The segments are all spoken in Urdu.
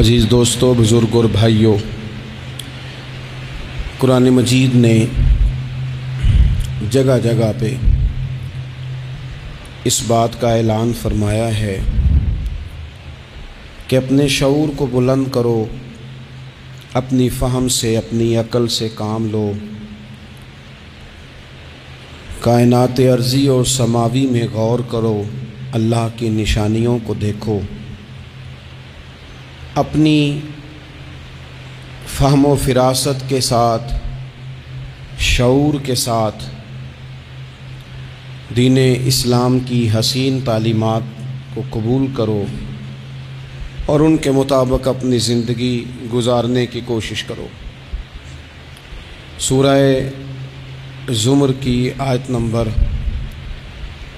عزیز دوستو، بزرگ اور بھائیوں، قرآن مجید نے جگہ جگہ پہ اس بات کا اعلان فرمایا ہے کہ اپنے شعور کو بلند کرو، اپنی فہم سے، اپنی عقل سے کام لو، کائنات ارضی اور سماوی میں غور کرو، اللہ کی نشانیوں کو دیکھو، اپنی فہم و فراست کے ساتھ، شعور کے ساتھ دین اسلام کی حسین تعلیمات کو قبول کرو اور ان کے مطابق اپنی زندگی گزارنے کی کوشش کرو۔ سورہ زمر کی آیت نمبر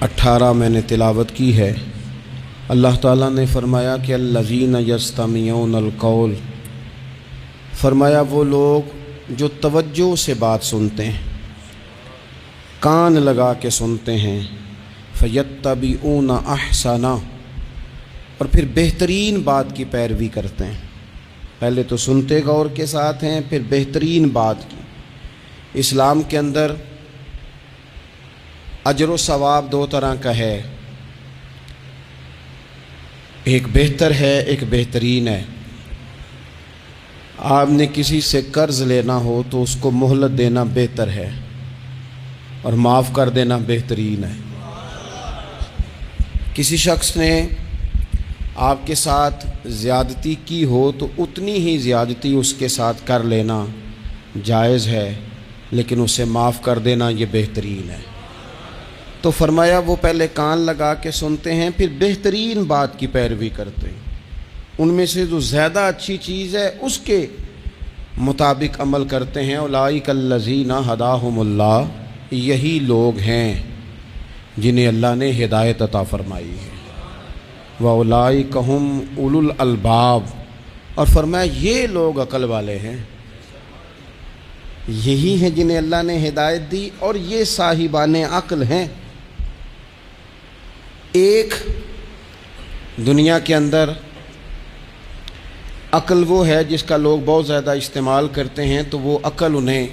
18 میں نے تلاوت کی ہے۔ اللہ تعالیٰ نے فرمایا کہ الذین یستمعون القول، فرمایا وہ لوگ جو توجہ سے بات سنتے ہیں، کان لگا کے سنتے ہیں، فیتبعون احسنہ، اور پھر بہترین بات کی پیروی کرتے ہیں۔ پہلے تو سنتے غور کے ساتھ ہیں، پھر بہترین بات کی۔ اسلام کے اندر اجر و ثواب دو طرح کا ہے، ایک بہتر ہے، ایک بہترین ہے۔ آپ نے کسی سے قرض لینا ہو تو اس کو مہلت دینا بہتر ہے اور معاف کر دینا بہترین ہے۔ کسی شخص نے آپ کے ساتھ زیادتی کی ہو تو اتنی ہی زیادتی اس کے ساتھ کر لینا جائز ہے، لیکن اسے معاف کر دینا یہ بہترین ہے۔ تو فرمایا وہ پہلے کان لگا کے سنتے ہیں، پھر بہترین بات کی پیروی کرتے ہیں، ان میں سے جو زیادہ اچھی چیز ہے اس کے مطابق عمل کرتے ہیں۔ اولئک الذین ھداھم اللہ، یہی لوگ ہیں جنہیں اللہ نے ہدایت عطا فرمائی ہے۔ وَأُولَئِکَ هُمْ أُولُو الْأَلْبَابِ، اور فرمایا یہ لوگ عقل والے ہیں، یہی ہیں جنہیں اللہ نے ہدایت دی اور یہ صاحبان عقل ہیں۔ ایک دنیا کے اندر عقل وہ ہے جس کا لوگ بہت زیادہ استعمال کرتے ہیں، تو وہ عقل انہیں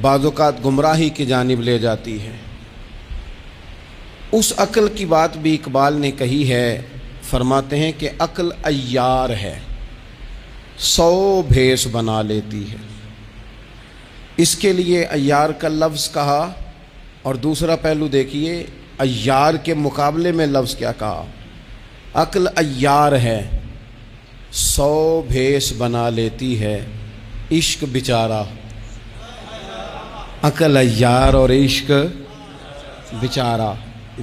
بعض اوقات گمراہی کی جانب لے جاتی ہے۔ اس عقل کی بات بھی اقبال نے کہی ہے، فرماتے ہیں کہ عقل عیار ہے، 100 بھیس بنا لیتی ہے۔ اس کے لیے عیار کا لفظ کہا، اور دوسرا پہلو دیکھیے عیار کے مقابلے میں لفظ کیا کہا۔ عقل عیار ہے، 100 بھیس بنا لیتی ہے، عشق بیچارہ۔ عقل عیار اور عشق بیچارہ،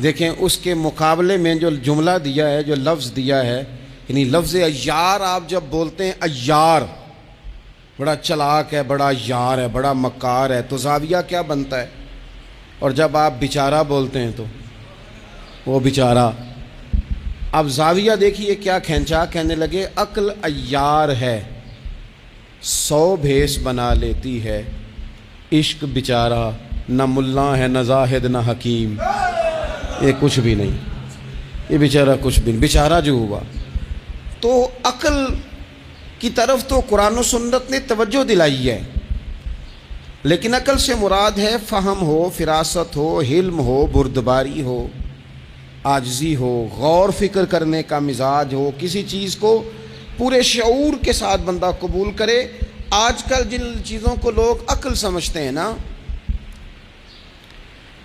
دیکھیں اس کے مقابلے میں جو جملہ دیا ہے، جو لفظ دیا ہے، یعنی لفظ عیار آپ جب بولتے ہیں عیار بڑا چلاک ہے، بڑا یار ہے، بڑا مکار ہے، تو زاویہ کیا بنتا ہے؟ اور جب آپ بیچارہ بولتے ہیں تو وہ بیچارہ۔ اب زاویہ دیکھیے کیا کھینچا، کہنے لگے عقل عیار ہے، 100 بھیس بنا لیتی ہے، عشق بیچارہ، نہ ملا ہے، نہ زاہد، نہ حکیم، یہ کچھ بھی نہیں، یہ بیچارہ کچھ بھی نہیں، بیچارہ جو ہوا۔ تو عقل کی طرف تو قرآن و سنت نے توجہ دلائی ہے، لیکن عقل سے مراد ہے فہم ہو، فراست ہو، حلم ہو، بردباری ہو، عاجزی ہو، غور فکر کرنے کا مزاج ہو، کسی چیز کو پورے شعور کے ساتھ بندہ قبول کرے۔ آج کل جن چیزوں کو لوگ عقل سمجھتے ہیں نا،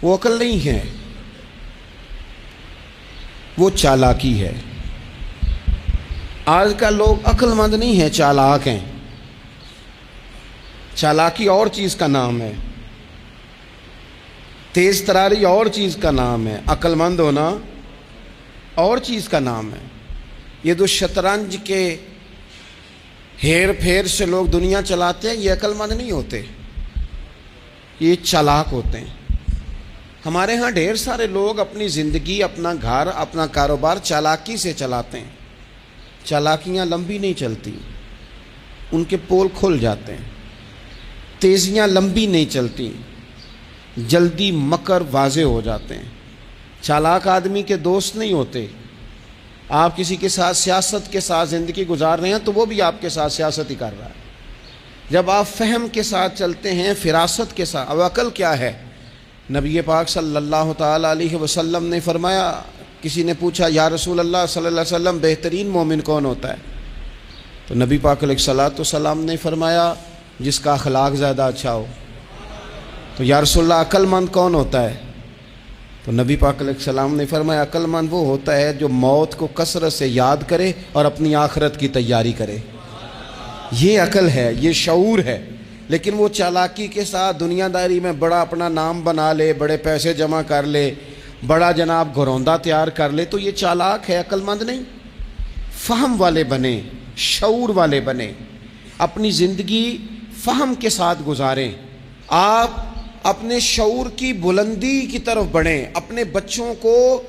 وہ عقل نہیں ہے، وہ چالاکی ہے۔ آج کل لوگ عقل مند نہیں ہیں، چالاک ہیں۔ چالاکی اور چیز کا نام ہے، تیز تراری اور چیز کا نام ہے، عقل مند ہونا اور چیز کا نام ہے۔ یہ جو شطرنج کے ہیر پھیر سے لوگ دنیا چلاتے ہیں، یہ عقل مند نہیں ہوتے، یہ چالاک ہوتے ہیں۔ ہمارے ہاں ڈھیر سارے لوگ اپنی زندگی، اپنا گھر، اپنا کاروبار چالاکی سے چلاتے ہیں۔ چالاکیاں لمبی نہیں چلتی، ان کے پول کھل جاتے ہیں۔ تیزیاں لمبی نہیں چلتی، جلدی مکر واضح ہو جاتے ہیں۔ چالاک آدمی کے دوست نہیں ہوتے، آپ کسی کے ساتھ سیاست کے ساتھ زندگی گزار رہے ہیں تو وہ بھی آپ کے ساتھ سیاست ہی کر رہا ہے۔ جب آپ فہم کے ساتھ چلتے ہیں، فراست کے ساتھ، اب عقل کیا ہے؟ نبی پاک صلی اللہ تعالیٰ علیہ وسلم نے فرمایا، کسی نے پوچھا یا رسول اللہ صلی اللہ علیہ وسلم بہترین مومن کون ہوتا ہے؟ تو نبی پاک علیہ الصلوۃ والسلام نے فرمایا جس کا اخلاق زیادہ اچھا ہو۔ تو یا رسول اللہ عقل مند کون ہوتا ہے؟ تو نبی پاک علیہ السلام نے فرمایا عقل مند وہ ہوتا ہے جو موت کو کثرت سے یاد کرے اور اپنی آخرت کی تیاری کرے۔ یہ عقل ہے، یہ شعور ہے۔ لیکن وہ چالاکی کے ساتھ دنیا داری میں بڑا اپنا نام بنا لے، بڑے پیسے جمع کر لے، بڑا جناب گھروندہ تیار کر لے، تو یہ چالاک ہے، عقل مند نہیں۔ فہم والے بنیں، شعور والے بنیں، اپنی زندگی فہم کے ساتھ گزاریں۔ آپ اپنے شعور کی بلندی کی طرف بڑھیں، اپنے بچوں کو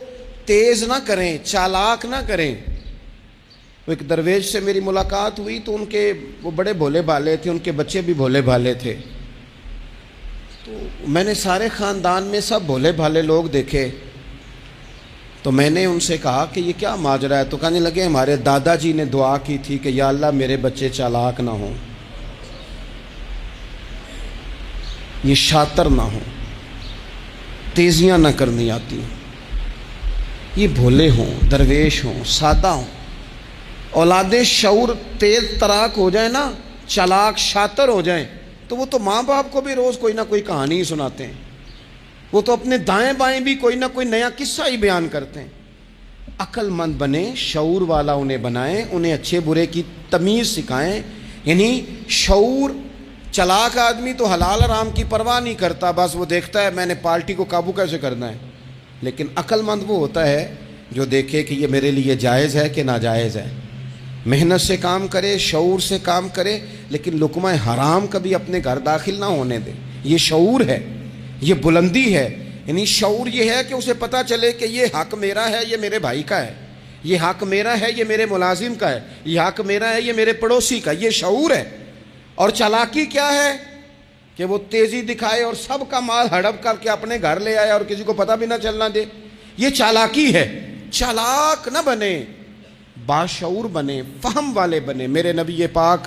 تیز نہ کریں، چالاک نہ کریں۔ ایک درویش سے میری ملاقات ہوئی تو وہ بڑے بھولے بھالے تھے، ان کے بچے بھی بھولے بھالے تھے۔ تو میں نے سارے خاندان میں سب بھولے بھالے لوگ دیکھے، تو میں نے ان سے کہا کہ یہ کیا ماجرا ہے؟ تو کہنے لگے ہمارے دادا جی نے دعا کی تھی کہ یا اللہ میرے بچے چالاک نہ ہوں، یہ شاطر نہ ہوں، تیزیاں نہ کرنی آتی، یہ بھولے ہوں، درویش ہوں، سادہ ہوں۔ اولادیں شعور تیز تراک ہو جائیں نا، چالاک شاطر ہو جائیں، تو وہ تو ماں باپ کو بھی روز کوئی نہ کوئی کہانی سناتے ہیں، وہ تو اپنے دائیں بائیں بھی کوئی نہ کوئی نیا قصہ ہی بیان کرتے ہیں۔ عقل مند بنیں، شعور والا انہیں بنائیں، انہیں اچھے برے کی تمیز سکھائیں۔ یعنی شعور، چالاک آدمی تو حلال حرام کی پرواہ نہیں کرتا، بس وہ دیکھتا ہے میں نے پارٹی کو قابو کیسے کرنا ہے۔ لیکن عقل مند وہ ہوتا ہے جو دیکھے کہ یہ میرے لیے جائز ہے کہ ناجائز ہے، محنت سے کام کرے، شعور سے کام کرے، لیکن لقمہ حرام کبھی اپنے گھر داخل نہ ہونے دے۔ یہ شعور ہے، یہ بلندی ہے۔ یعنی شعور یہ ہے کہ اسے پتہ چلے کہ یہ حق میرا ہے، یہ میرے بھائی کا ہے، یہ حق میرا ہے، یہ میرے ملازم کا ہے، یہ حق میرا ہے، یہ میرے پڑوسی کا۔ یہ شعور ہے۔ اور چالاکی کیا ہے؟ کہ وہ تیزی دکھائے اور سب کا مال ہڑپ کر کے اپنے گھر لے آئے اور کسی کو پتہ بھی نہ چلنا دے۔ یہ چالاکی ہے۔ چالاک نہ بنے، باشعور بنے، فہم والے بنے۔ میرے نبی پاک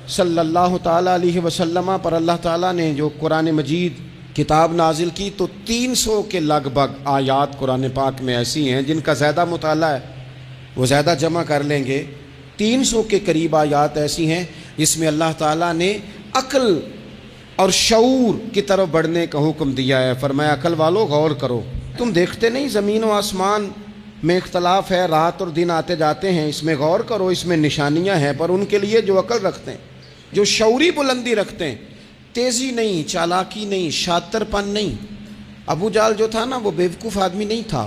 صلی اللہ تعالیٰ علیہ وسلم پر اللہ تعالیٰ نے جو قرآن مجید کتاب نازل کی تو 300 کے لگ بھگ آیات قرآن پاک میں ایسی ہیں جن کا زیادہ مطالعہ ہے، وہ زیادہ جمع کر لیں گے۔ 300 کے قریب آیات ایسی ہیں جس میں اللہ تعالیٰ نے عقل اور شعور کی طرف بڑھنے کا حکم دیا ہے۔ فرمایا عقل والو غور کرو، تم دیکھتے نہیں زمین و آسمان میں اختلاف ہے، رات اور دن آتے جاتے ہیں، اس میں غور کرو، اس میں نشانیاں ہیں، پر ان کے لیے جو عقل رکھتے ہیں، جو شعوری بلندی رکھتے ہیں، تیزی نہیں، چالاکی نہیں، شاطر پن نہیں۔ ابو جہل جو تھا نا وہ بیوقوف آدمی نہیں تھا،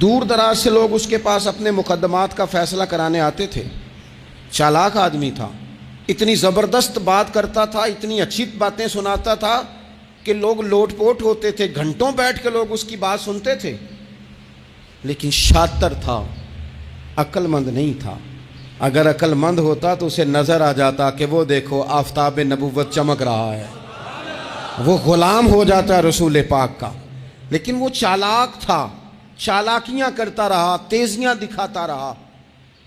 دور دراز سے لوگ اس کے پاس اپنے مقدمات کا فیصلہ کرانے آتے تھے۔ چالاک آدمی تھا، اتنی زبردست بات کرتا تھا، اتنی اچھی باتیں سناتا تھا کہ لوگ لوٹ پوٹ ہوتے تھے، گھنٹوں بیٹھ کے لوگ اس کی بات سنتے تھے، لیکن شاطر تھا، عقل مند نہیں تھا۔ اگر عقل مند ہوتا تو اسے نظر آ جاتا کہ وہ دیکھو آفتاب نبوت چمک رہا ہے، وہ غلام ہو جاتا رسول پاک کا۔ لیکن وہ چالاک تھا، چالاکیاں کرتا رہا، تیزیاں دکھاتا رہا۔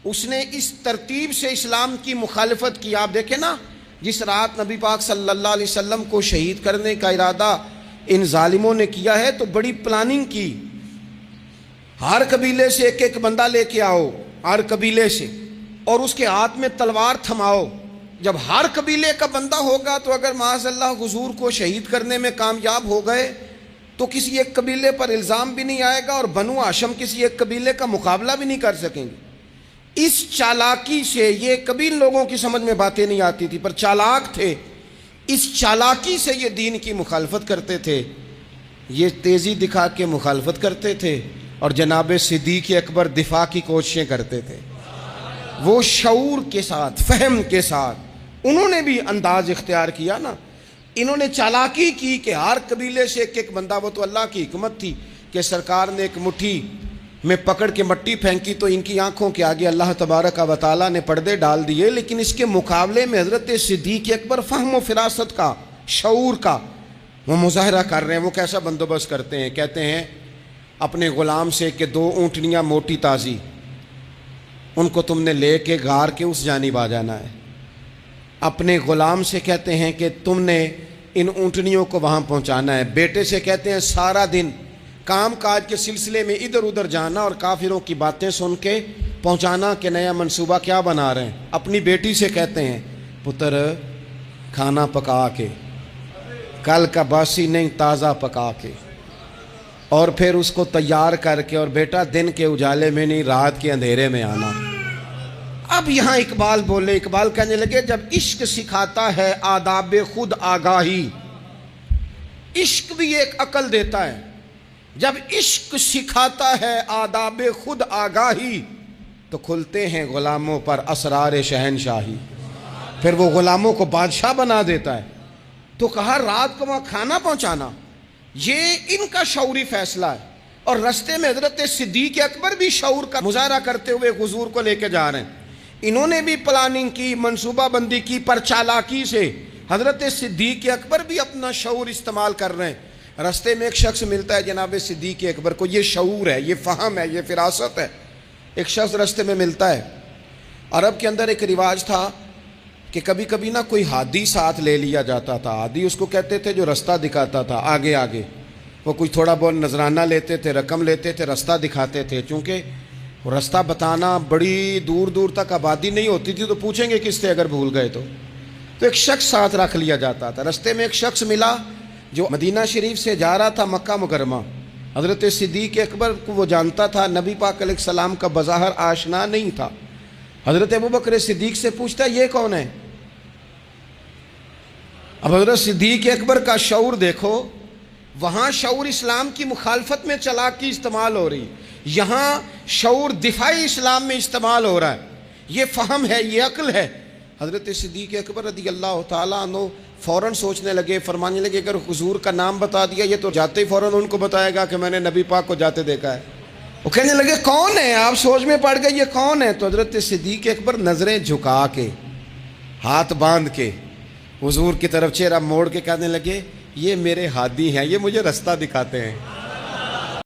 اس نے اس ترتیب سے اسلام کی مخالفت کی۔ آپ دیکھیں نا، جس رات نبی پاک صلی اللہ علیہ وسلم کو شہید کرنے کا ارادہ ان ظالموں نے کیا ہے تو بڑی پلاننگ کی۔ ہر قبیلے سے ایک ایک بندہ لے کے آؤ، ہر قبیلے سے، اور اس کے ہاتھ میں تلوار تھماؤ۔ جب ہر قبیلے کا بندہ ہوگا تو اگر معاذ اللہ حضور کو شہید کرنے میں کامیاب ہو گئے تو کسی ایک قبیلے پر الزام بھی نہیں آئے گا اور بنو ہاشم کسی ایک قبیلے کا مقابلہ بھی نہیں کر سکیں گے۔ اس چالاکی سے، یہ کبھی لوگوں کی سمجھ میں باتیں نہیں آتی تھی پر چالاک تھے، اس چالاکی سے یہ دین کی مخالفت کرتے تھے، یہ تیزی دکھا کے مخالفت کرتے تھے، اور جناب صدیق اکبر دفاع کی کوششیں کرتے تھے۔ وہ شعور کے ساتھ، فہم کے ساتھ انہوں نے بھی انداز اختیار کیا نا۔ انہوں نے چالاکی کی کہ ہر قبیلے سے ایک ایک بندہ، وہ تو اللہ کی حکمت تھی کہ سرکار نے ایک مٹھی میں پکڑ کے مٹی پھینکی تو ان کی آنکھوں کے آگے اللہ تبارک و تعالیٰ نے پردے ڈال دیے، لیکن اس کے مقابلے میں حضرت صدیق اکبر فہم و فراست کا، شعور کا وہ مظاہرہ کر رہے ہیں۔ وہ کیسا بندوبست کرتے ہیں؟ کہتے ہیں اپنے غلام سے کہ 2 اونٹنیاں موٹی تازی ان کو تم نے لے کے غار کے اس جانب آ جانا ہے. اپنے غلام سے کہتے ہیں کہ تم نے ان اونٹنیوں کو وہاں پہنچانا ہے. بیٹے سے کہتے ہیں سارا دن کام کاج کے سلسلے میں ادھر ادھر جانا اور کافروں کی باتیں سن کے پہنچانا کہ نیا منصوبہ کیا بنا رہے ہیں. اپنی بیٹی سے کہتے ہیں پتر کھانا پکا کے، کل کا باسی نہیں تازہ پکا کے، اور پھر اس کو تیار کر کے، اور بیٹا دن کے اجالے میں نہیں رات کے اندھیرے میں آنا. اب یہاں اقبال بولے، اقبال کہنے لگے جب عشق سکھاتا ہے آداب خود آگاہی، عشق بھی ایک عقل دیتا ہے. جب عشق سکھاتا ہے آداب خود آگاہی تو کھلتے ہیں غلاموں پر اسرار شہنشاہی. پھر وہ غلاموں کو بادشاہ بنا دیتا ہے. تو کہا رات کو وہاں کھانا پہنچانا یہ ان کا شعوری فیصلہ ہے. اور رستے میں حضرت صدیق اکبر بھی شعور کا مظاہرہ کرتے ہوئے حضور کو لے کے جا رہے ہیں. انہوں نے بھی پلاننگ کی، منصوبہ بندی کی، پر چالاکی سے حضرت صدیق اکبر بھی اپنا شعور استعمال کر رہے ہیں. رستے میں ایک شخص ملتا ہے جناب صدیق اکبر کو، یہ شعور ہے، یہ فہم ہے، یہ فراست ہے. ایک شخص رستے میں ملتا ہے. عرب کے اندر ایک رواج تھا کہ کبھی کبھی نا کوئی ہادی ساتھ لے لیا جاتا تھا. ہادی اس کو کہتے تھے جو رستہ دکھاتا تھا آگے آگے. وہ کوئی تھوڑا بہت نذرانہ لیتے تھے، رقم لیتے تھے، رستہ دکھاتے تھے. چونکہ رستہ بتانا بڑی دور دور تک آبادی نہیں ہوتی تھی تو پوچھیں گے کس سے اگر بھول گئے تو ایک شخص ساتھ رکھ لیا جاتا تھا. رستے میں ایک شخص ملا جو مدینہ شریف سے جا رہا تھا مکہ مکرمہ. حضرت صدیق اکبر کو وہ جانتا تھا، نبی پاک علیہ السلام کا بظاہر آشنا نہیں تھا. حضرت ابوبکر صدیق سے پوچھتا ہے یہ کون ہے؟ اب حضرت صدیق اکبر کا شعور دیکھو، وہاں شعور اسلام کی مخالفت میں چالاکی استعمال ہو رہی، یہاں شعور دفاعی اسلام میں استعمال ہو رہا ہے. یہ فہم ہے، یہ عقل ہے. حضرت صدیق اکبر رضی اللہ تعالیٰ عنہ فوراً سوچنے لگے، فرمانے لگے اگر حضور کا نام بتا دیا یہ تو جاتے ہی فوراً ان کو بتائے گا کہ میں نے نبی پاک کو جاتے دیکھا ہے. وہ کہنے لگے کون ہے؟ آپ سوچ میں پڑ گئے یہ کون ہے؟ تو حضرت صدیق اکبر نظریں جھکا کے، ہاتھ باندھ کے حضور کی طرف چہرہ موڑ کے کہنے لگے یہ میرے ہادی ہیں، یہ مجھے رستہ دکھاتے ہیں.